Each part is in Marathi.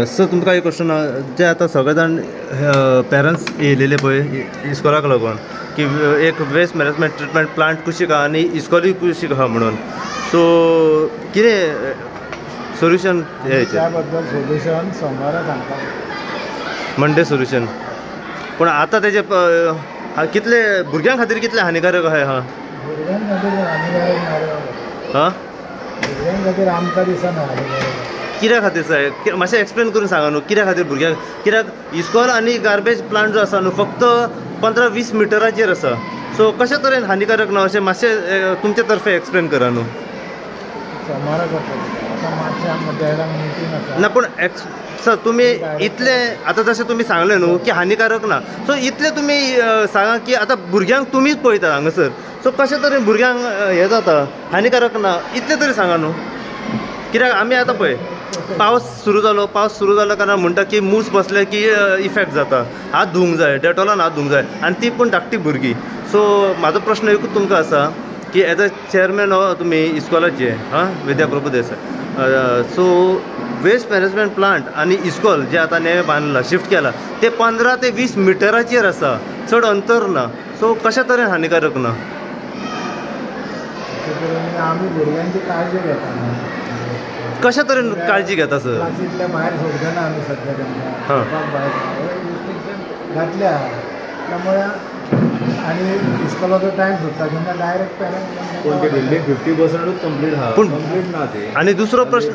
सर तुमकां एक क्वेश्चन जे आतां सगळे जाण पेरंट्स येयलेले पळय इस्कॉलाक लागून की एक वेस्ट मॅनेजमेंट ट्रिटमेंट प्लांट कुशीक आहा आनी इस्कॉलूय कुशीक आहा म्हणून सो कितें सोल्युशन त्या बद्दल सोल्युशन सोमवारा सांगता मंडे सोल्युशन पूण आतां तेजे कितले भुरग्यां खातीर कितले हानिकारक आहाय हा भुरग्यां खातीर हानिकारक हां भुरग्यां खातीर आमकां दिसना हानिकारक कित्या खातीर साहेब मातशें एक्सप्लेन करून सांगा न्हू कित्या खातीर भुरग्यांक कित्याक इस्कॉल आनी गार्बेज प्लांट जो आसा न्हू फक्त 15-20 मिटराचेर आसा सो कशा तरेन हानिकारक ना अशें मातशें तुमचे तर्फे एक्सप्लेन करा न्हू सोमारा करता मातशें मिटींग आसा ना पूण सर तुमी इतले आतां जशें तुमी सांगलें न्हू की हानिकारक ना सो इतले तुमी सांगा की आतां भुरग्यांक तुमीच पळयता हांगासर सो कशे तरेन भुरग्यांक हें जाता हानिकारक ना इतले तरी सांगा न्हू कित्याक आमी आतां पळय पावस सुरू जालो कारण म्हणटा की मूस बसले की इफेक्ट जाता हात धुवंक जाय डेटॉलान हात धुवंक जाय आनी ती पूण धाकटी भुरगीं सो म्हाजो प्रश्न एकूच तुमकां आसा की एज अ चेअरमॅन तुमी इस्कॉलाचे हां विद्या प्रभुदेसाय सो वेस्ट मॅनेजमेंट प्लांट आनी इस्कॉल जे आतां नेवें बांदला शिफ्ट केला ते 15 ते 20 मिटराचेर आसा चड अंतर ना सो कशा तरेन हानिकारक ना आमी भुरग्यांची काळजी घेता कशा तरेन काळजी घेता सर क्लासींतल्या भायर सोडजना आमी सद्या तांकां भायर घातल्या त्यामुळे आनी इस्कॉलाचो टायम सुट्टा तेन्ना डायरेक्ट पेरंट 50%च कंप्लीट आहा कंप्लीट ना ते आनी दुसरो प्रश्न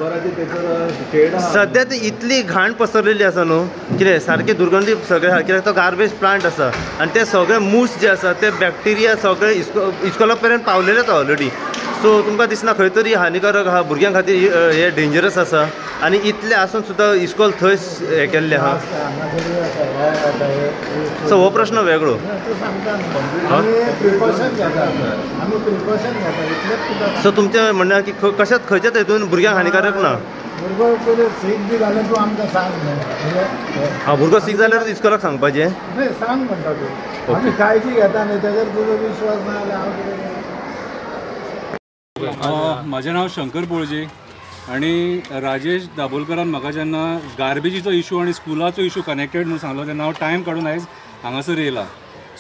सद्या ती इतली घाण पसरलेली आसा न्हू कितें सारके दुर्गंधी सगळे आहा कित्याक तो गार्बेज प्लांट आसा आनी ते सगळे मूस जे आसा ते बॅक्टेरिया सगळे इस्कॉला पर्यंत पावलेलेच आहा सो तुमकां दिसना खंय तरी हानिकारक आहा भुरग्यां खातीर हे डेंजरस आसा आनी इतले आसून सुद्दां इस्कॉल थंय हें केल्लें आहा सो हो प्रश्न वेगळो सो तुमचें म्हणणें की खंयच्याच हितून भुरग्यांक हानिकारक ना भुरगो सीक बी जाल्यार तूं आमकां सांग न्हू हां भुरगो सीक जाल्यार इस्कॉलाक सांगपाचें न्हय सांग म्हणटा तूं आमी काळजी घेता न्ही तेजेर तुजो विश्वास ना जाल्यार हांव कितें म्हजें नांव शंकर पोळजे आनी राजेश दाबोलकरान म्हाका जेन्ना गार्बेजीचो इशू आनी स्कुलाचो इशू कनेक्टेड म्हणून सांगलो तेन्ना हांव टायम काडून आयज हांगासर येयला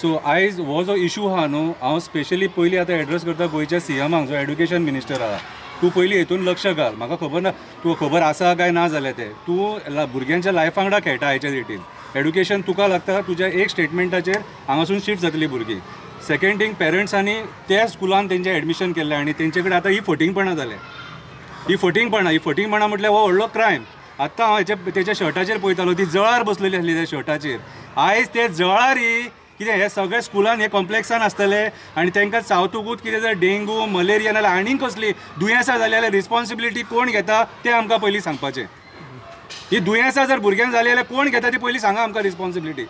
सो आयज हो जो इशू आहा न्हू हांव स्पेशली पयलीं आतां एड्रेस करता गोंयच्या CMाक जो एड्युकेशन मिनिस्टर आहा तूं पयलीं हेतून लक्ष घाल म्हाका खबर ना तुका खबर आसा काय ना जाल्यार तें तूं भुरग्यांच्या लायफा वांगडा खेळटा हेच्या डेटीन एड्युकेशन तुका लागता तुज्या एक स्टेटमेंटाचेर हांगासून शिफ्ट जातलीं भुरगीं सेकेंड थींग पेरंट्सांनी त्या स्कुलान तेंचें एडमिशन केल्लें आनी तेंचे कडेन आतां ही फटिंगपणां जालें ही फटिंगपणां म्हटल्यार हो व्हडलो क्रायम आतां हांव तेच्या शर्टाचेर पळयतालो ती जळार बसलेली आसली त्या शर्टाचेर आयज ते जळारी कितें हे सगळे स्कुलान हे कॉम्प्लेक्सान आसतले आनी तांकां चावतकूच कितें जर डेंगू मलेरिया नाल्यार आनीक कसली दुयेंसां जाली जाल्यार रिस्पॉन्सिबिलिटी कोण घेता तें आमकां पयलीं सांगपाचें ही दुयेंसां जर भुरग्यांक जाली जाल्यार कोण घेता ती पयलीं सांगा आमकां रिस्पॉन्सिबिलिटी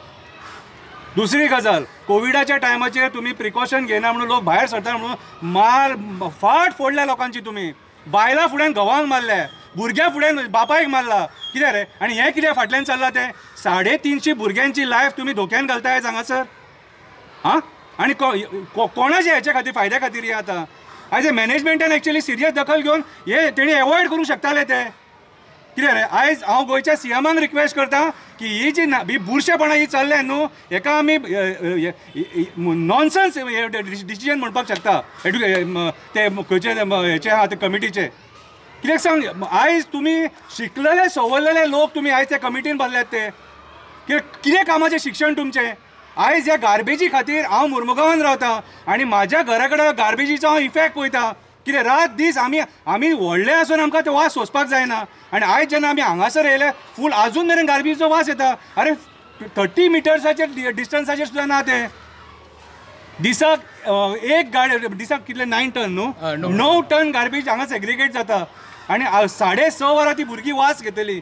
दुसरी गजाल कोविडाच्या टायमाचेर तुमी प्रिकॉशन घेना म्हणून लोक भायर सरता म्हणून मार फाट फोडल्या लोकांची तुमी बायलां फुड्यान घोवांक मारल्या भुरग्यां फुड्यान बापायक मारला कितें रे आनी हें कितें फाटल्यान चल्लां तें 350 भुरग्यांची लायफ तुमी धोक्यान घालताय हांगासर हां आनी कोणाचे हेच्या खातीर फायद्या खातीर हें आतां आयज मॅनेजमेंटान एक्चुअली सिरियस दखल घेवन हे तेणी एवॉयड करूंक शकताले ते कितें रे आयज हांव गोंयच्या CMाक रिक्वेस्ट करता की ही जी ही बुरशेपणां ही चल्ल्या न्हू हेका आमी नॉनसन्स डिसिजन म्हणपाक शकता ते खंयचे हेचे आहा ते कमिटीचे कित्याक सांग आयज तुमी शिकलेले सवरलेले लोक तुमी आयज त्या कमिटीन बसल्यात ते कितें कामाचें शिक्षण तुमचें आयज ह्या गार्बेजी खातीर हांव मुर्मुगांवान रावतां आनी म्हाज्या घरा कडेन गार्बेजीचो हांव इफेक्ट पळयतां कितें रात दीस आमी व्हडले आसून आमकां तो वास सोंसपाक जायना आनी आयज जेन्ना आमी हांगासर येयले फूल आजून मेरेन गार्बेजीचो वास येता अरे 30 मिटर्साचेर डिस्टन्साचेर सुद्दां ना ते दिसाक एक गाडी दिसाक कितले 9 टन न्हू 9 टन गार्बेज हांगा सेग्रिगेट जाता आनी 6.5 वरां ती भुरगीं वास घेतली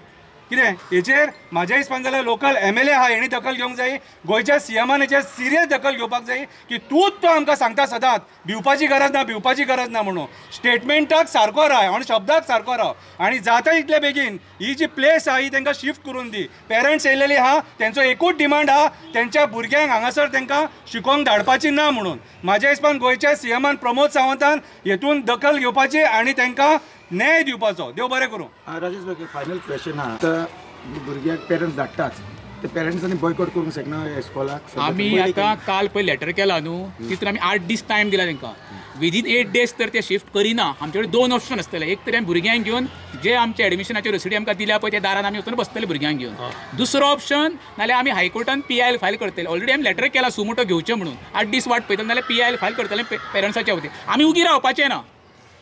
कितें हेचेर म्हाज्या हिसपान जाल्यार लोकल MLA आहा हेणी दखल घेवंक जाय गोंयच्या CMान हेचेर सिरियस दखल घेवपाक जाय की तूंच तो आमकां सांगता सदांच भिवपाची गरज ना म्हणून स्टेटमेंटाक सारको राव आनी शब्दाक सारको राव आनी जाता इतले बेगीन ही जी प्लेस आहा ही तांकां शिफ्ट करून दी पेरंट्स येयलेली आहा तेंचो एकूच डिमांड आहा तेंच्या भुरग्यांक हांगासर तांकां शिकोवंक धाडपाची ना म्हणून म्हाज्या हिसपान गोंयच्या CMान प्रमोद सावंतान हेतून दखल घेवपाची आनी तांकां न्याय दिवपाचो देव बरें करूं राजेश भाई फायनल क्वेश्चन आहा भुरग्याक पेरंट्स धाडटाच ते पेरंट्सांनी बॉयकॉट करूंक शकना ह्या स्कॉलाक. आमी आतां काल पळय लेटर केला न्हू तितून आमी 8 दीस टायम दिला तांकां. विदीन 8 डेज तर ते शिफ्ट करिना. आमचे कडेन 2 ऑप्शन आसतले. एक तर आमी भुरग्यांक घेवन जे आमचे एडमिशनाचे रसिडी आमकां दिल्या पळय त्या दारान आमी वचून बसतले भुरग्यांक घेवन. दुसरो ऑप्शन नाल्यार आमी हायकोर्टान PIL फायल करतले. ऑलरेडी आमी लेटर केला सुमोटो घेवचे म्हणून 8 दीस वाट पळयतले नाल्यार PIL फायल करतले पेरंट्साच्या वतीन. आमी उगी रावपाचे ना.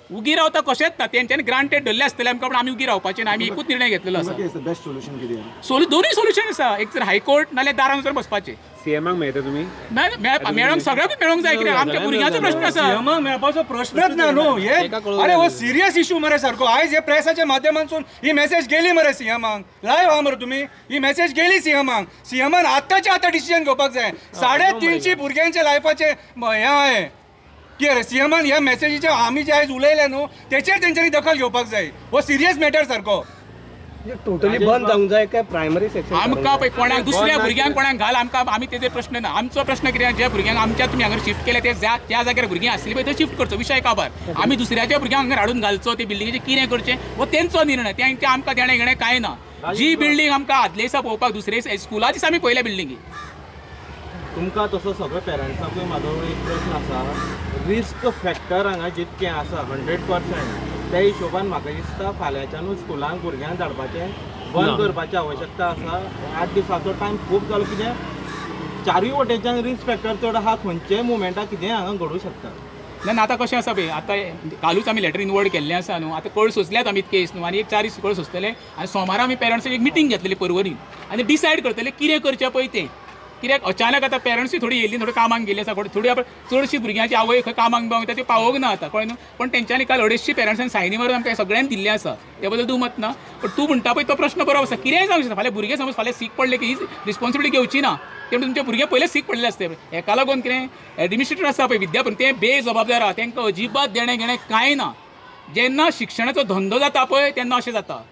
उगी रावता कशेंच ना तेंच्यांनी ग्रांटेड धरले आसतले आमकां पण आमी उगी रावपाचे ना. आमी एकूच निर्णय घेतलेलो आसा. बेस्ट सोल्युशन कितें दोनूय सोल्युशन आसा. एक तर हायकोर्ट नाल्यार दारान वचून बसपाचे. सीएमाक मेळटा तुमी मेळोंक सगळ्यांक मेळोंक जाय कित्याक आमच्या भुरग्यांचो प्रश्न आसा. सीएमाक मेळपाचो प्रश्नच ना न्हू. हे अरे हो सिरियस इशू मरे सारको. आयज हे प्रेसाच्या माध्यमांतून ही मेसेज गेली मरे सीएमाक. लायव्ह आहा मरे तुमी. ही मेसेज गेली सीएमाक. सीएमान आतांच्या आतां डिसिजन घेवपाक जाय. 350 भुरग्यांच्या लायफाचे हें आहे की अरे सीएमान ह्या मेसेजीचे आमी जे आयज उलयले न्हू तेचेर तेंच्यांनी दखल घेवपाक जाय. हो सिरियस मॅटर सारको. टोटली बंद जावंक जाय काय प्रायमरी सेक्शन आमकां पळय कोणाक दुसऱ्या भुरग्यांक कोणाक घाल आमकां आमी तेजेर प्रश्न ना. आमचो प्रश्न कितें ज्या भुरग्यांक आमच्या तुमी हांगा शिफ्ट केले ते त्या जाग्यार भुरगीं आसली पळय थंय शिफ्ट करचो विशय काबार. आमी दुसऱ्याच्या भुरग्यांक हांगा हाडून घालचो ते बिल्डिंगेचें कितें करचें हो तेंचो निर्णय. तेंचे आमकां देणें घेणें कांय ना. जी बिल्डींग आमकां आदले दिसा पळोवपाक दुसरे स्कुला दिसा आमी पळयल्या बिल्डिंगी. तुमकां तसो सगळ्या पेरंट्सांकूय म्हाजो एक प्रश्न आसा. रिस्क फॅक्टर हांगा जितकें आसा 100% त्या हिशोबान म्हाका दिसता फाल्यांच्यानूच स्कुलांक भुरग्यांक धाडपाचें बंद करपाची आवश्यकता आसा. 8 दिसाचो टायम खूब जालो. कितें चारूय वटेच्यान रिस्क फॅक्टर चड आहा. खंयचेय मुवमेंटाक कितेंय हांगा घडूं शकता. ना आतां कशें आसा पळय आतां कालूच आमी लेटर इनवर्ड केल्लें आसा न्हू. आतां कळ सोंसल्यात आमी केस न्हू आनी एक 4 दीस कळ सोंसतले आनी सोमारा आमी पेरंट्साची एक मिटींग घेतलेली परवरीन आनी डिसायड करतले कितें करचें पळय तें. कित्याक अचानक आतां पेरंट्सूय थोडी येयल्ली थोडी कामाक गेल्ली आसा. थोडी चडशी भुरग्यांची आवय खंय कामाक वयता ती पावोंक ना आतां कळ्ळें न्हू. पण तेंच्यांनी काल 250 पेरंट्सांनी सायनी मारून आमकां सगळ्यांक दिल्लें आसा. ते बद्दल तूं मत ना. पण तूं म्हणटा पळय तो प्रश्न बरो आसा. कितेंय जावंक शकता. फाल्यां भुरगे समज फाल्यां सीक पडले की ही रिस्पॉन्सिबिलिटी घेवची ना. ते म्हणून तुमचे भुरगे पयले सीक पडले आसते. हेका लागून कितें एडमिनिस्ट्रेटर आसा पळय विद्यापीठ ते बेजबाबदार आहा. तांकां अजिबात देणें घेणें कांय ना. जेन्ना शिक्षणाचो धंदो जाता पळय तेन्ना अशें जाता.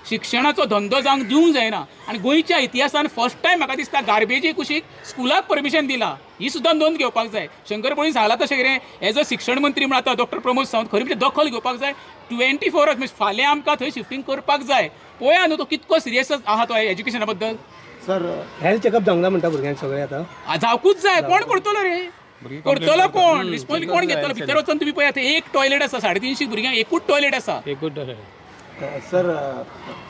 शिक्षणाचो धंदो जावंक दिवंक जायना. आनी गोंयच्या इतिहासान फर्स्ट टायम म्हाका दिसता गार्बेजी कुशीक स्कुलाक परमिशन दिला. ही सुद्दां नोंद घेवपाक जाय. शंकर पळय सांगला तशें कितें एज अ शिक्षण मंत्री म्हण आतां डॉक्टर प्रमोद सावंत खरी म्हणजे दखल घेवपाक जाय. 24 hours म्हणजे फाल्यां आमकां थंय शिफ्टिंग करपाक जाय. पळया न्हू तो कितको सिरियस आहा तो एज्युकेशना बद्दल. सर हेल्थ चेकअप जावंक ना म्हणटा भुरग्यांक सगळें आतां जावकूच जाय. कोण करतलो रे. करतलो कोण. रिस्पॉन्सिबिलिटी कोण घेतलो. भितर वचून तुमी पळयात एक टॉयलेट आसा 350 भुरग्यांक एकूच टॉयलेट आसा. सर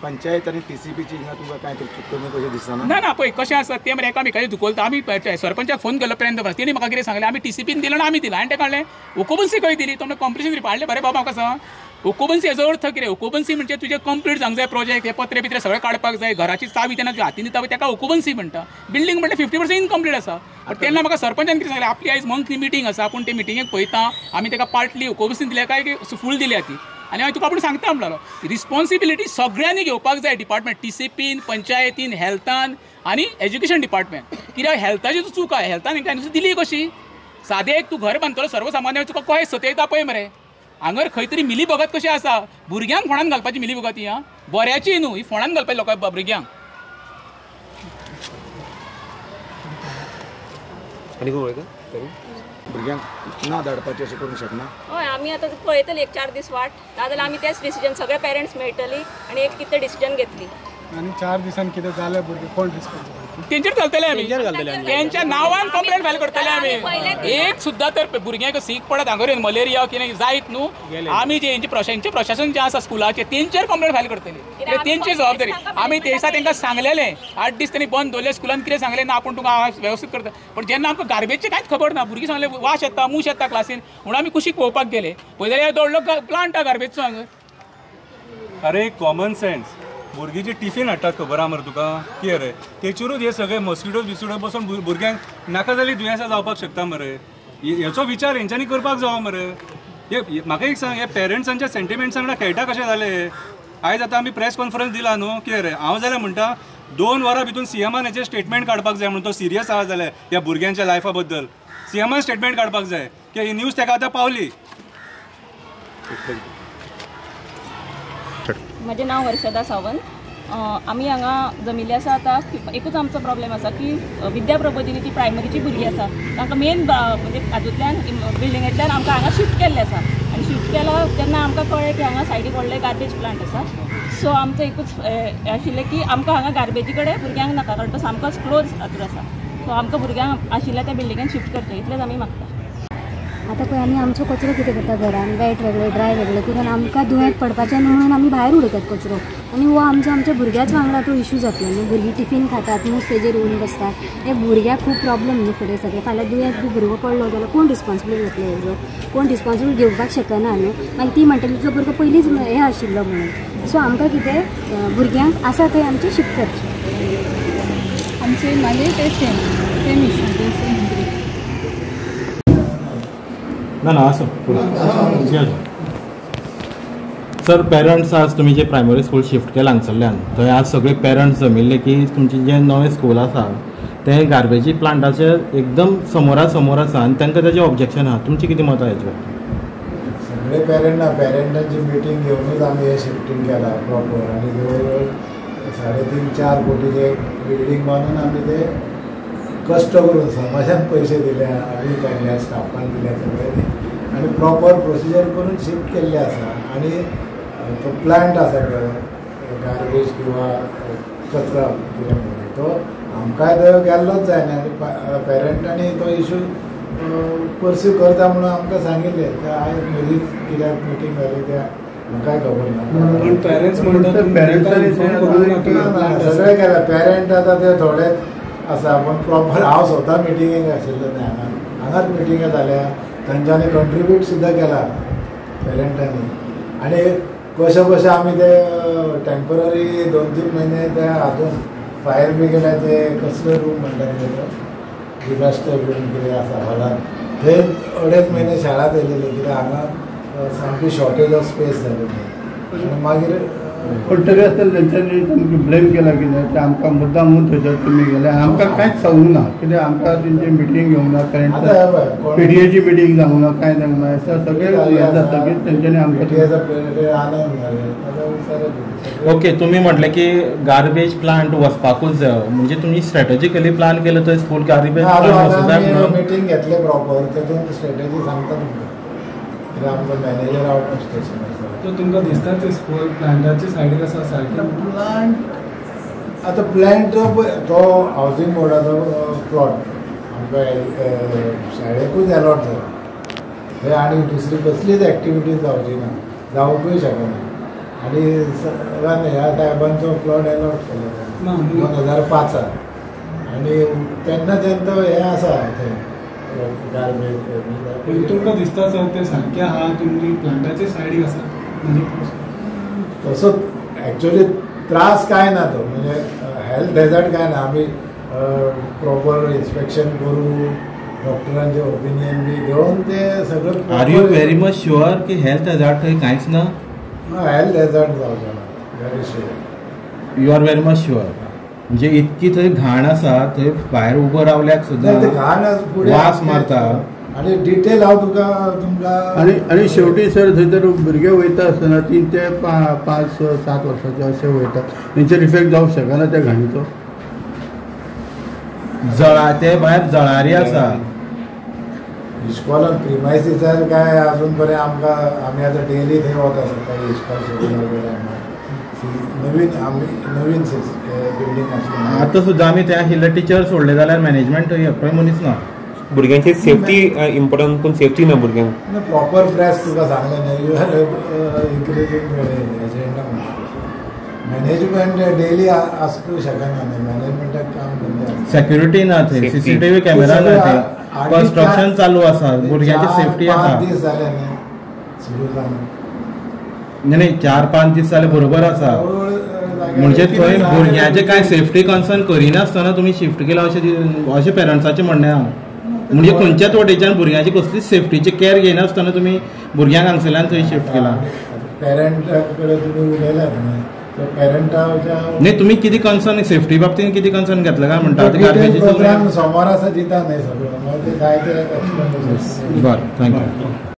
पंचायत आनी TCPची हिंगा तुमकां कांय कमी कशें दिसना. ना पळय कशें आसा तें मरे एकामेकांचे दुखोलता. आमी सरपंचाक फोन केलो पर्यंत तेणी म्हाका कितें सांगलें आमी TCPन दिलो ना आमी दिला. आनी तें काडलें ओकोबन्सी खंय दिली. तो कॉम्पिटिशन रिपोर्ट हाडलें बरें बाबा म्हाका सांग ओकोबन्सी हेजो अर्थ कितें. ओकोबन्सी म्हणजे तुजें कंप्लीट जावंक जाय प्रोजेक्ट हे पत्रे बित्रे सगळें काडपाक जाय. घराची चावी तेन्ना तुज्या हातीन दिता पळय ताका ओकोबन्सी म्हणटा. बिल्डींग म्हणल्यार 50% इनकम्प्लीट आसा. तेन्ना म्हाका सरपंचान कितें सांगलें आपली आयज मंथली मिटींग आसा पूण ते मिटिंगेक पळयता आमी ताका पार्टली ओकोबन्सी दिल्या काय की फूल दिल्या ती. आनी हांवें तुका आपूण सांगता म्हणलो रिस्पॉन्सिबिलिटी सगळ्यांनी घेवपाक जाय. डिपार्टमेंट TCPन पंचायतीन हेल्थान आनी एज्युकेशन डिपार्टमेंट. कित्याक हेल्थाची चूक आहा. हेल्थान हांकां नुस्तें दिली कशी. सादें एक तूं घर बांदतलो सर्वसामान्य तुका कशें सतयता पळय मरे. हांगर खंय तरी मिली भगत कशें आसा. भुरग्यांक फोंडान घालपाची मिली भगत ही आं बऱ्याची न्हू. ही फोंडान घालपाची लोकांक भुरग्यांक. आनी कोण भुरग्यांक ना धाडपाचें अशें करूंक शकना. हय आमी आतां पळयतली एक 4 दीस वाट नाजाल्यार आमी तेच डिसिजन सगळे पेरंट्स मेळटली आनी एक कितें डिसिजन घेतली. आनी 4 दिसान कितें जालें भुरगे कोण रिस्पॉन्सिबल तेंचेर घालतले आमी. तेंच्या नांवान कंप्लेंट फायल करतले आमी. एक सुद्दां तर भुरग्यांक सीक पडत हांगर मलेरिया कितें जायत न्हू आमी जे हेंचे प्रशासन जें आसा स्कुलाचें तेंचेर कंप्लेंट फायल करतली. तेंची जबाबदारी. आमी ते दिसा तांकां सांगलेलें 8 दीस तेणी बंद दवरले स्कुलान कितें सांगलें ना आपूण तुका वेवस्थीत करता. पण जेन्ना आमकां गार्बेजचें कांयच खबर ना. भुरगीं सांगलें वास येता मूस येता क्लासीन म्हणून आमी कुशीक पळोवपाक गेले. पळय जाल्यार दवरलो प्लांट आहा गार्बेजचो हांगर. अरे कॉमन सेन्स. भुरगीं जे टिफीन हाडटात खबर आहा मरे तुका कितें रे तेचेरूच हे सगळे मॉस्किटो बसून भुरग्यांक नाका जाली दुयेंसां जावपाक शकता मरे. हेचो विचार हेंच्यांनी करपाक जावो मरे. हे म्हाका एक सांग हे पेरंट्सांच्या सेंटिमेंट्सां वांगडा खेळटा कशें जालें. आयज आतां आमी प्रेस कॉन्फरन्स दिला न्हू कितें रे हांव जाल्यार म्हणटा 2 वरां भितून CMान हेचेर स्टेटमेंट काडपाक जाय म्हणून तो सिरियस आहा जाल्यार ह्या भुरग्यांच्या लायफा बद्दल CMान स्टेटमेंट काडपाक जाय की ही न्यूज ताका आतां पावली. म्हजें नांव हर्षदा सावंत. आमी हांगा जमिल्ले आसा आतां एकूच आमचो प्रॉब्लेम आसा की विद्या प्रबोधिनी जी प्रायमरीची भुरगीं आसा तांकां मेन म्हणजे हातूंतल्यान बिल्डिंगेंतल्यान आमकां हांगा शिफ्ट केल्लें आसा. आनी शिफ्ट केलो तेन्ना आमकां कळ्ळें की हांगा सायडीक व्हडलें गार्बेज प्लांट आसा. सो आमचं एकूच आशिल्लें की आमकां हांगा गार्बेजी कडेन भुरग्यांक नाका कारण तो सामकोच क्लोज हातूर आसा. सो आमकां भुरग्यांक आशिल्ल्या त्या बिल्डिंगेन शिफ्ट करचें इतलेंच आमी मागता. आतां पळय आमी आमचो कचरो कितें करता घरान वेट वेगळे ड्राय वेगळे करून आमकां दुयेंत पडपाचें न्हू म्हणून आमी भायर उडयतात कचरो आनी हो आमच्या भुरग्याच वांगडा तो इशू जातलो न्हू. भुरगीं टिफीन खातात न्यूज तेजेर येवन बसतात. हे भुरग्याक खूब प्रॉब्लम न्हू फुडें सगळें. फाल्यां दुयेंत बी भुरगो पडलो जाल्यार कोण रिस्पॉन्सिबल जातलो हेजो. कोण रिस्पॉन्सिबल घेवपाक शकना न्हू. मागीर ती म्हणटली तुजो भुरगो पयलींच हे आशिल्लो म्हणून. सो आमकां कितें भुरग्यांक आसा थंय आमचें शिफ्ट करचें. आमचे मागीर ते सेम इशू ना असो सर. पेरंट्स आज तुमी जे प्रायमरी स्कूल शिफ्ट केला हांगसरल्यान थंय आज सगळे पेरंट्स जमिल्ले की तुमचें जें नवें स्कूल आसा तें गार्बेजी प्लांटाचे एकदम समोरा समोर आसा आनी तांकां ताजें ऑब्जेक्शन आहा. तुमचें कितें मत आहा हेजेर? सगळे पेरंटांची मिटींग घेवनूच आमी हे शिफ्टींग केला प्रॉपर आनी जवळ 3.5-4 कोटीचे बिल्डींग बांदून आमी ते कष्ट करून समाजान पयशे दिले आमी काडल्या स्टाफान दिल्या सगळ्यांनी आनी प्रॉपर प्रोसिजर करून शिफ्ट केल्ले आसा. आनी तो प्लांट आसा गार्बेज किंवा कचरा कितें म्हणून तो आमकांय थंय गेल्लोच जायना आनी पेरंटांनी तो इशू परस्यू करता म्हणून आमकां सांगिल्लें. ते आयज मदींच कित्याक मिटींग जाली त्या म्हाकाय खबर ना. पेरेंट्स म्हणटा सगळे केला पेरंट आतां ते थोडे आसा पण प्रॉपर हांव स्वता मिटिंगेक आशिल्लो न्ही हांगाच मिटिंगे जाल्या तांच्यांनी कंट्रिब्यूट सुद्दां केला पेरंटांनी. आनी कशें आमी ते टेम्पररी 2-3 म्हयने ते हातून फायर ब्रिगेडाचे कसले रूम म्हणटात तेजो डिजास्टर रूम कितें आसा हॉलान थंय 2.5 म्हयने शाळा चलयली कित्याक हांगा सामकी शॉर्टेज ऑफ स्पेस जाली. आनी मागीर पण तरी आसतना तेंच्यांनी तुमकां ब्लेम केला कितें ते आमकां मुद्दाम म्हणून थंयसर तुमी गेले आमकां कांयच सांगूंक ना कित्याक आमकां तेंची मिटींग घेवंक ना पेरंट्स पीडीएची मिटींग जावंक ना कांय जावंक ना सगळे हे जातकीर तेंच्यांनी आमकां ओके. तुमी म्हटलें की गार्बेज प्लांट वचपाकूच जाय म्हणजे तुमी स्ट्रॅटेजिकली प्लान केलं थंय स्कूल गार्बेज प्लांट मिटींग घेतले प्रॉपर तेतून स्ट्रॅटेजी सांगता तुमकां कित्याक आमचो मॅनेजर आउट ऑफ स्टेशन आसा. तो तुमकां दिसता ते स्कूल प्लांटाच्या सायडीक आसा सारकें प्लांट आतां प्लांट तो हावजींग बोर्डाचो प्लॉट आमकां शाळेकूच अलॉट जाला थंय आनी दुसरी कसलीच एक्टिविटीज जावची ना जावंकूय शकना. आनी ह्या साहेबांचो प्लॉट अलॉट केलो 2005 आनी तेन्ना तो हें आसा थंय गार्बेज. तुमकां दिसता सर ते सारकें आहा तुमची प्लांटाचे सायडीक आसा म्हणजे तसो एक्चुअली त्रास काय ना तो म्हणजे हेल्थ हॅझार्ड काय ना. आमी प्रॉपर इन्स्पेक्शन करू डॉक्टरांचे ओपिनियन बी घेवन ते सगळं. Are you very much sure की हेल्थ हॅझार्ड थंय कांयच ना? हेल्थ हॅझार्ड जावचो ना very sure. You are very much sure म्हणजे इतकी थंय घाण आसा थंय भायर उबो रावल्याक सुद्दां घाण वास मारता. आनी डिटेल हांव तुमकां आनी शेवटी सर थंयसर भुरगे वयता आसतना 3 ते 5-7 वर्साचे अशे वयतात तेंचेर इफेक्ट जावंक शकना त्या घाणीचो. ते भायर जळारी आसा इस्कॉलान प्रिमायसिसार काय अजून पर्यंत आमकां आमी आतां डेली थंय वता सकाळी इस्कॉल सोडून वगैरे नवीन बिल्डींग आसली. आतां सुद्दां आमी त्या आशिल्ले टिचर सोडले जाल्यार मॅनेजमेंट थंय एकय मनीस ना. भुरग्यांची सेफ्टी इम्पॉर्टंट पूण सेफ्टी ना भुरग्यांक. प्रॉपर प्रेस तुका सांगलें न्ही you are increasing agenda management daily आसूंक शकना न्ही मॅनेजमेंटाक काम करता. सेक्युरिटी ना थंय सीसीटीव्ही कॅमेरा ना थंय कन्स्ट्रक्शन चालू आसा भुरग्यांची सेफ्टी आसा. 5 दीस जाले न्ही सुरू जावन नाही 4-5 दीस जाले बरोबर आसा म्हणजे थंय भुरग्यांचे कांय सेफ्टी कन्सर्न करिनासतना तुमी शिफ्ट केला अशें पेरंट्साचें म्हणणें आहा. म्हणजे खंयच्याच वटेच्यान भुरग्यांची कसलीच सेफ्टीची केअर घेयनासतना तुमी भुरग्यांक हांगसरल्यान थंय शिफ्ट केला. पेरंटा कडेन तुमी उलयल्यात न्ही पेरंटाच्या न्ही तुमी कितें कन्सर्न सेफ्टी बाबतींत कितें कन्सर्न घेतला काय म्हणटा प्रोग्राम सोमार आसा दिता न्ही सगळो ते जाय ते एक्सप्लेन. बरें थँक्यू.